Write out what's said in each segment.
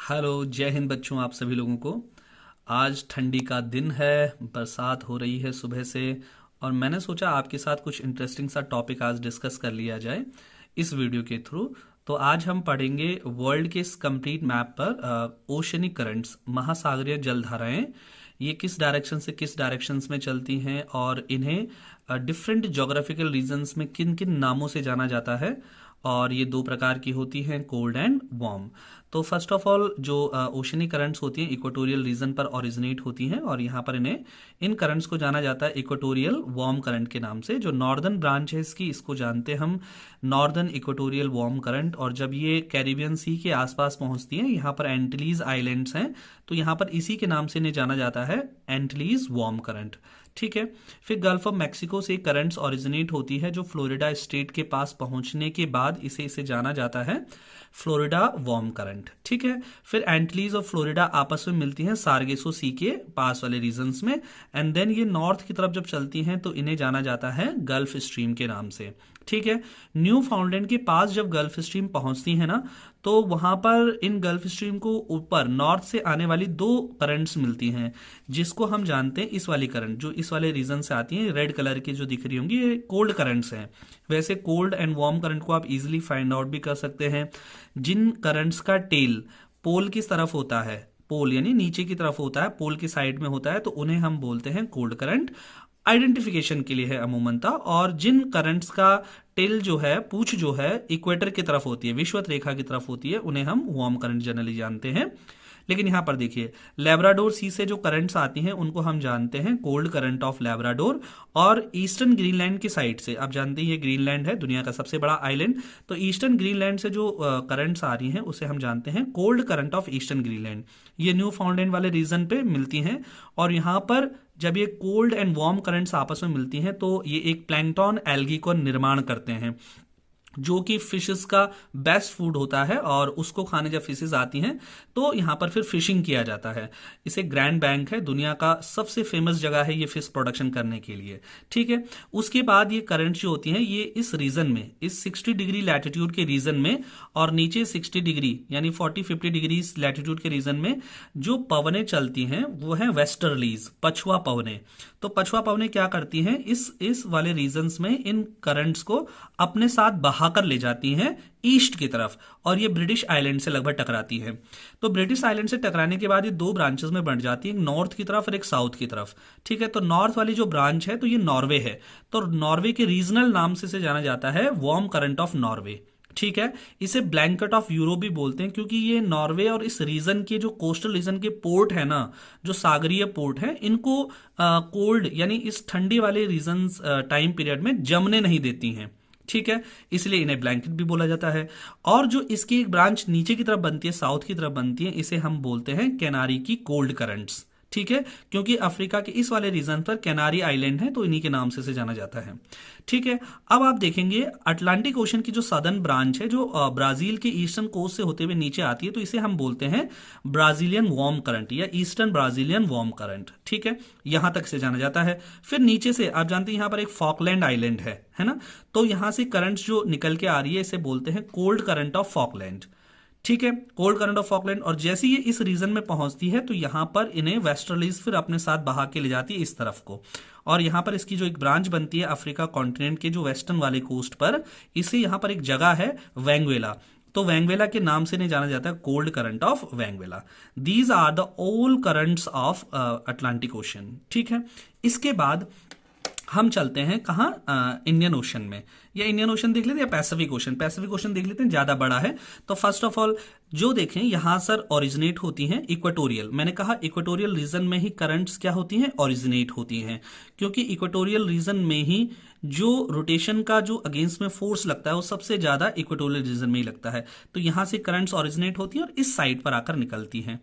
Hello, जय हिंद बच्चों। आप सभी लोगों को आज ठंडी का दिन है, बरसात हो रही है सुबह से। और मैंने सोचा आपके साथ कुछ इंटरेस्टिंग सा टॉपिक आज डिस्कस कर लिया जाए इस वीडियो के थ्रू। तो आज हम पढ़ेंगे वर्ल्ड के इस कंप्लीट मैप पर ओशनिक करंट्स, महासागरीय जलधाराएं, ये किस डायरेक्शन से किस डायरेक्शंस में चलती हैं और इन्हें डिफरेंट जोग्राफिकल रीजन्स में किन किन नामों से जाना जाता है। और ये दो प्रकार की होती हैं, कोल्ड एंड वार्म। तो फर्स्ट ऑफ ऑल जो ओशनिक करंट्स होती हैं इक्वेटोरियल रीजन पर ओरिजिनेट होती हैं और यहाँ पर इन करंट्स को जाना जाता है इक्वेटोरियल वार्म करंट के नाम से। जो नॉर्दर्न ब्रांच है इसको जानते हैं हम नॉर्दर्न इक्वेटोरियल वार्म करंट। और जब ये कैरिबियन सी के आसपास पहुंचती है, यहाँ पर एंटिलीज आइलैंड्स हैं, तो यहाँ पर इसी के नाम से इन्हें जाना जाता है एंटिलीज वार्म करंट। ठीक है। फिर गल्फ ऑफ मैक्सिको से करंट्स ओरिजिनेट होती है जो फ्लोरिडा स्टेट के पास पहुंचने के बाद इसे इसे जाना जाता है फ्लोरिडा वार्म करंट। ठीक है। फिर एंटिलीज और फ्लोरिडा आपस में मिलती हैं सार्गेसो सी के पास वाले रीजन्स में, एंड देन ये नॉर्थ की तरफ जब चलती हैं तो इन्हें जाना जाता है गल्फ स्ट्रीम के नाम से। ठीक है। न्यू फाउंडलैंड के पास जब गल्फ स्ट्रीम पहुंचती है ना, तो वहां पर इन गल्फ स्ट्रीम को ऊपर नॉर्थ से आने वाली दो करंट्स मिलती हैं, जिसको हम जानते हैं इस वाली करंट जो इस वाले रीजन से आती है, रेड कलर की जो दिख रही होंगी, ये कोल्ड करंट्स हैं। वैसे कोल्ड एंड वार्म करंट को आप इजीली फाइंड आउट भी कर सकते हैं। जिन करंट्स का टेल पोल की तरफ होता है, पोल यानी नीचे की तरफ होता है, पोल की साइड में होता है, तो उन्हें हम बोलते हैं कोल्ड करंट। आइडेंटिफिकेशन के लिए है अमूमनता। और जिन करंट्स का टेल जो है, पूंछ जो है, इक्वेटर की तरफ होती है, विषुवत रेखा की तरफ होती है, उन्हें हम वार्म करंट जनरली जानते हैं। लेकिन यहां पर देखिए, लेब्राडोर सी से जो करंट्स आती हैं उनको हम जानते हैं कोल्ड करंट ऑफ लेब्राडोर। और ईस्टर्न ग्रीनलैंड की साइड से, आप जानते हैं ये ग्रीनलैंड है दुनिया का सबसे बड़ा आइलैंड, तो ईस्टर्न ग्रीनलैंड से जो करंट्स आ रही हैं उसे हम जानते हैं cold current of eastern Greenland. ये न्यू फाउंडलैंड वाले रीजन पे मिलती हैं। और यहां पर जब ये कोल्ड एंड वार्म करंट्स आपस में मिलती हैं तो ये एक प्लैंकटन एल्गी को निर्माण करते हैं, जो कि फिशेस का बेस्ट फूड होता है। और उसको खाने जब फिशेस आती हैं तो यहां पर फिर फिशिंग किया जाता है। इसे ग्रैंड बैंक है, दुनिया का सबसे फेमस जगह है ये फिश प्रोडक्शन करने के लिए। ठीक है। उसके बाद ये करंट जो होती हैं ये इस रीजन में, इस 60 डिग्री लैटिट्यूड के रीजन में और नीचे 60 डिग्री यानी 40-50 डिग्री लैटिट्यूड के रीजन में जो पवनें चलती हैं वो है वेस्टर्लीज, पछुआ पवनें। तो पछुआ पवनें क्या करती हैं, इस वाले रीजन्स में इन करंट्स को अपने साथ बहाकर ले जाती हैं ईस्ट की तरफ, और ये ब्रिटिश आइलैंड से लगभग टकराती है। तो ब्रिटिश आइलैंड से टकराने के बाद ये दो ब्रांचेस में बढ़ जाती है, एक नॉर्थ की तरफ और एक साउथ की तरफ। ठीक है। तो नॉर्थ वाली जो ब्रांच है तो ये नॉर्वे है, तो नॉर्वे के रीजनल नाम से इसे जाना जाता है वार्म करंट ऑफ नॉर्वे। ठीक है। इसे ब्लैंकेट ऑफ यूरोप भी बोलते हैं, क्योंकि ये नॉर्वे और इस रीजन के जो कोस्टल रीजन के पोर्ट है ना, जो सागरीय पोर्ट है, इनको कोल्ड यानी इस ठंडी वाले रीजन टाइम पीरियड में जमने नहीं देती हैं। ठीक है। इसलिए इन्हें ब्लैंकेट भी बोला जाता है। और जो इसकी एक ब्रांच नीचे की तरफ बनती है, साउथ की तरफ बनती है, इसे हम बोलते हैं कैनारी की कोल्ड करंट्स। ठीक है। क्योंकि अफ्रीका के इस वाले रीजन पर कैनारी आइलैंड है, तो इन्हीं के नाम से इसे जाना जाता है। ठीक है। अब आप देखेंगे अटलांटिक ओशन की जो सदर्न ब्रांच है, जो ब्राजील के ईस्टर्न कोस्ट से होते हुए नीचे आती है, तो इसे हम बोलते हैं ब्राजीलियन वार्म करंट या ईस्टर्न ब्राजीलियन वार्म करंट। ठीक है। यहां तक से जाना जाता है। फिर नीचे से आप जानते हैं यहां पर एक फॉकलैंड आइलैंड है ना, तो यहां से करंट्स जो निकल के आ रही है इसे बोलते हैं कोल्ड करंट ऑफ फॉकलैंड। ठीक है। Cold current of Falkland. और जैसे ये इस रीजन में पहुंचती है तो यहां पर इन्हें वेस्टर्लीज फिर अपने साथ बहा के ले जाती है इस तरफ को, और यहां पर इसकी जो एक ब्रांच बनती है अफ्रीका कॉन्टिनेंट के जो वेस्टर्न वाले कोस्ट पर, इसे यहां पर एक जगह है वेंगुएला, तो वेंगुएला के नाम से नहीं जाना जाता है cold current of Benguela. These are the all currents of Atlantic Ocean. ठीक है। इसके बाद हम चलते हैं कहाँ, इंडियन ओशन में, या इंडियन ओशन देख लेते हैं या पैसिफिक ओशन। पैसिफिक ओशन देख लेते हैं, ज्यादा बड़ा है। तो फर्स्ट ऑफ ऑल जो देखें यहां सर ओरिजिनेट होती हैं इक्वेटोरियल, मैंने कहा इक्वेटोरियल रीजन में ही करंट्स क्या होती हैं, ओरिजिनेट होती हैं, क्योंकि इक्वेटोरियल रीजन में ही जो रोटेशन का जो अगेंस्ट में फोर्स लगता है वो सबसे ज्यादा इक्वेटोरियल रीजन में ही लगता है। तो यहां से करंट्स ओरिजिनेट होती है और इस साइड पर आकर निकलती हैं।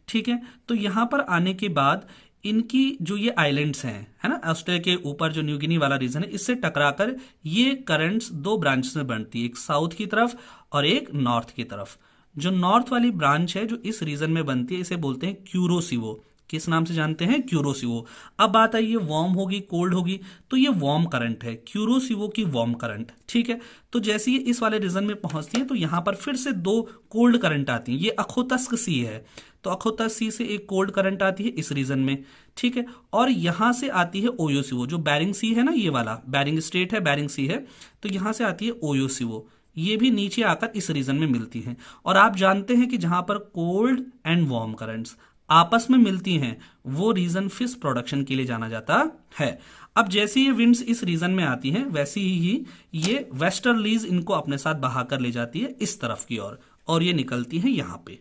ठीक है। तो यहां पर आने के बाद इनकी जो ये आइलैंड्स हैं, है ना, ऑस्ट्रेलिया के ऊपर जो न्यू गिनी वाला रीजन है, इससे टकराकर ये करंट्स दो ब्रांच में बनती है, एक साउथ की तरफ और एक नॉर्थ की तरफ। जो नॉर्थ वाली ब्रांच है जो इस रीजन में बनती है इसे बोलते हैं क्यूरोसिवो, किस नाम से जानते हैं? क्यूरोसिवो। अब बात आई, ये वार्म होगी कोल्ड होगी, तो ये वार्म करंट है, क्यूरोसिवो की वार्म करंट। ठीक है, तो जैसे ये इस वाले रीजन में पहुंचती है तो यहां पर फिर से दो कोल्ड करंट आती हैं। ये अखोतस्क सी है, तो अखोतस्क सी से एक कोल्ड करंट आती है इस रीजन में। ठीक है, और यहां से आती है ओयोसिवो, जो बैरिंग सी है ना, ये वाला बैरिंग स्टेट है, बैरिंग सी है, तो यहां से आती है ओयोसिवो। ये भी नीचे आकर इस रीजन में मिलती हैं। और आप जानते हैं कि जहां पर कोल्ड एंड वार्म करंट्स आपस में मिलती हैं वो रीजन फिश प्रोडक्शन के लिए जाना जाता है। अब जैसे ये विंड्स इस रीजन में आती हैं वैसे ही ये वेस्टर्लीज इनको अपने साथ बहाकर ले जाती है इस तरफ की ओर, और ये निकलती हैं यहां पे।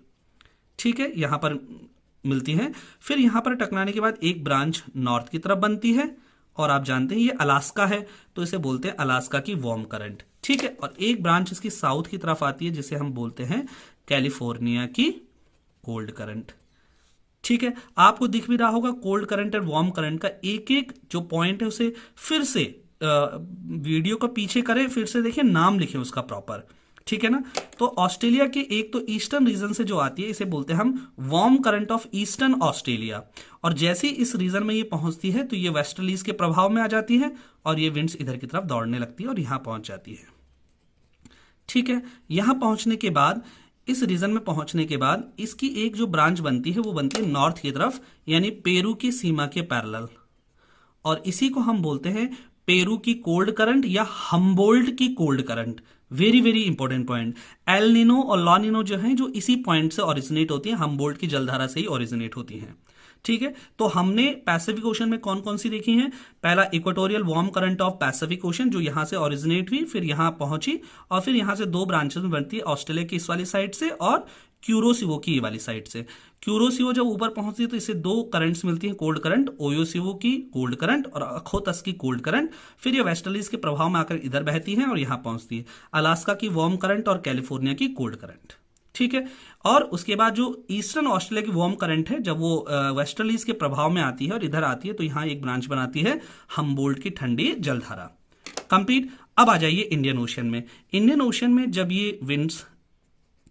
ठीक है, यहां पर मिलती हैं, फिर यहां पर टकराने के बाद एक ब्रांच नॉर्थ की तरफ बनती है, और आप जानते हैं ये अलास्का है तो इसे बोलते हैं अलास्का की वार्म करंट। ठीक है, और एक ब्रांच इसकी साउथ की तरफ आती है जिसे हम बोलते हैं कैलिफोर्निया की कोल्ड करंट। ठीक है, आपको दिख भी रहा होगा कोल्ड करंट और वार्म करंट का एक एक जो पॉइंट है उसे फिर से वीडियो को पीछे करें, फिर से देखिए, नाम लिखें उसका प्रॉपर। ठीक है ना, तो ऑस्ट्रेलिया के एक तो ईस्टर्न रीजन से जो आती है इसे बोलते हैं हम warm current of eastern Australia, और जैसे इस रीजन में ये पहुंचती है तो ये वेस्टर्लीज के प्रभाव में आ जाती है और ये विंड्स इधर की तरफ दौड़ने लगती है और यहां पहुंच जाती है। ठीक है, यहां पहुंचने के बाद, इस रीजन में पहुंचने के बाद इसकी एक जो ब्रांच बनती है वो बनती है नॉर्थ की तरफ, यानी पेरू की सीमा के पैरेलल, और इसी को हम बोलते हैं पेरू की कोल्ड करंट या हम्बोल्ट की cold current. Very very important point, El Nino और लॉ नीनो जो है जो इसी पॉइंट से ओरिजिनेट होती है, हम्बोल्ट की जलधारा से ही ओरिजिनेट होती हैं। ठीक है, तो हमने पैसिफिक ओशन में कौन कौन सी देखी हैं? पहला equatorial warm current of Pacific ocean, जो यहां से ओरिजिनेट हुई, फिर यहां पहुंची, और फिर यहां से दो ब्रांचेस में बनती है, ऑस्ट्रेलिया की इस वाली साइड से और क्यूरोसिवो की ये वाली साइड से। क्यूरोसिवो जब ऊपर पहुंचती है तो इसे दो करंट्स मिलती हैं कोल्ड करंट, ओयोसिवो की कोल्ड करंट और अखोतस की कोल्ड करंट। फिर ये वेस्टर्लीज के प्रभाव में आकर इधर बहती हैं और यहां पहुंचती है अलास्का की वार्म करंट और कैलिफोर्निया की कोल्ड करंट। ठीक है, और उसके बाद जो ईस्टर्न ऑस्ट्रेलिया की वार्म करंट है जब वो वेस्टर्लीज के प्रभाव में आती है और इधर आती है तो यहां एक ब्रांच बनाती है हम्बोल्ट की ठंडी जलधारा। कंप्लीट। अब आ जाइए इंडियन ओशन में। इंडियन ओशन में जब ये विंड्स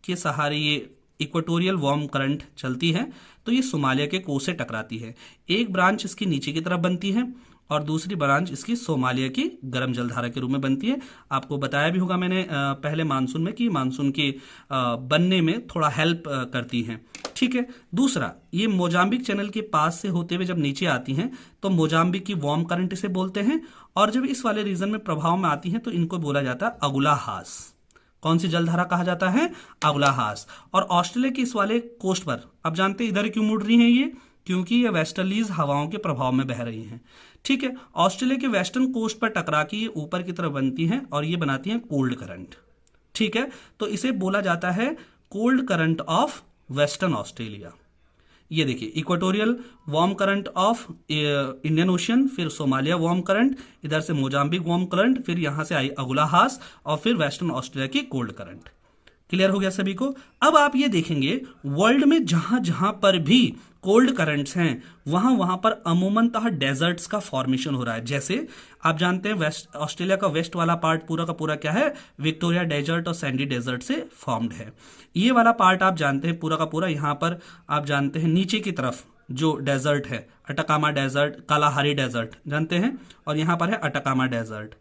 के सहारे ये इक्वेटोरियल वार्म करंट चलती है तो ये सोमालिया के कोस्ट से टकराती है। एक ब्रांच इसकी नीचे की तरफ बनती है और दूसरी ब्रांच इसकी सोमालिया की गर्म जलधारा के रूप में बनती है। आपको बताया भी होगा मैंने पहले मानसून में कि मानसून के बनने में थोड़ा हेल्प करती हैं। ठीक है, दूसरा, ये मोजाम्बिक चैनल के पास से होते हुए जब नीचे आती हैं तो मोजाम्बिक की वार्म करंट इसे बोलते हैं, और जब इस वाले रीजन में प्रभाव में आती हैं तो इनको बोला जाता है अगुलाहास। कौन सी जलधारा कहा जाता है? अगुलाहास। और ऑस्ट्रेलिया के इस वाले कोस्ट पर, अब जानते हैं इधर क्यों मुड़ रही हैं ये? क्योंकि ये वेस्टर्लीज हवाओं के प्रभाव में बह रही हैं। ठीक है, ऑस्ट्रेलिया के वेस्टर्न कोस्ट पर टकरा के ये ऊपर की तरफ बनती हैं और ये बनाती हैं कोल्ड करंट। ठीक है, तो इसे बोला जाता है cold current of western Australia. ये देखिए, equatorial warm current of Indian ocean, फिर सोमालिया वार्म करंट, इधर से मोजाम्बिक वार्म करंट, फिर यहां से आई अगुलाहास और फिर वेस्टर्न ऑस्ट्रेलिया की कोल्ड करंट। क्लियर हो गया सभी को? अब आप ये देखेंगे वर्ल्ड में जहां जहां पर भी कोल्ड करंट्स हैं वहां वहां पर अमूमनतः डेजर्ट्स का फॉर्मेशन हो रहा है। जैसे आप जानते हैं वेस्ट ऑस्ट्रेलिया का वेस्ट वाला पार्ट पूरा का पूरा क्या है? विक्टोरिया डेजर्ट और सैंडी डेजर्ट से फॉर्म्ड है। ये वाला पार्ट आप जानते हैं पूरा का पूरा, यहां पर आप जानते हैं नीचे की तरफ जो डेजर्ट है अटाकामा डेजर्ट, कालाहारी डेजर्ट जानते हैं, और यहां पर है अटाकामा डेजर्ट।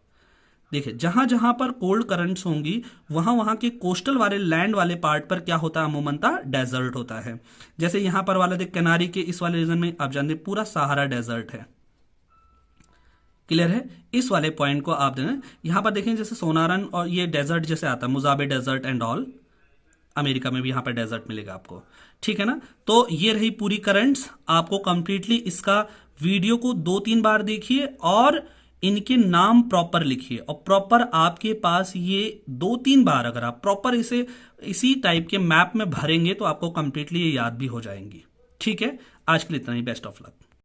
देखिए, जहां जहां पर कोल्ड करंट्स होंगी वहां वहां के कोस्टल वाले लैंड वाले पार्ट पर क्या होता है? अमूमनतः डेजर्ट होता है। जैसे यहां पर वाला देख, कनारी के इस वाले रीजन में आप जानते हैं पूरा सहारा डेजर्ट है। क्लियर है? इस वाले पॉइंट को आप देखें, यहां पर देखें जैसे सोनारन और ये डेजर्ट जैसे आता है, मुजाबे डेजर्ट एंड ऑल, अमेरिका में भी यहां पर डेजर्ट मिलेगा आपको। ठीक है ना, तो ये रही पूरी करंट्स। आपको कंप्लीटली इसका वीडियो को 2-3 बार देखिए और इनके नाम प्रॉपर लिखिए, और प्रॉपर आपके पास ये 2-3 बार अगर आप प्रॉपर इसे इसी टाइप के मैप में भरेंगे तो आपको कंप्लीटली ये याद भी हो जाएंगी। ठीक है, आज के लिए इतना ही। Best of luck.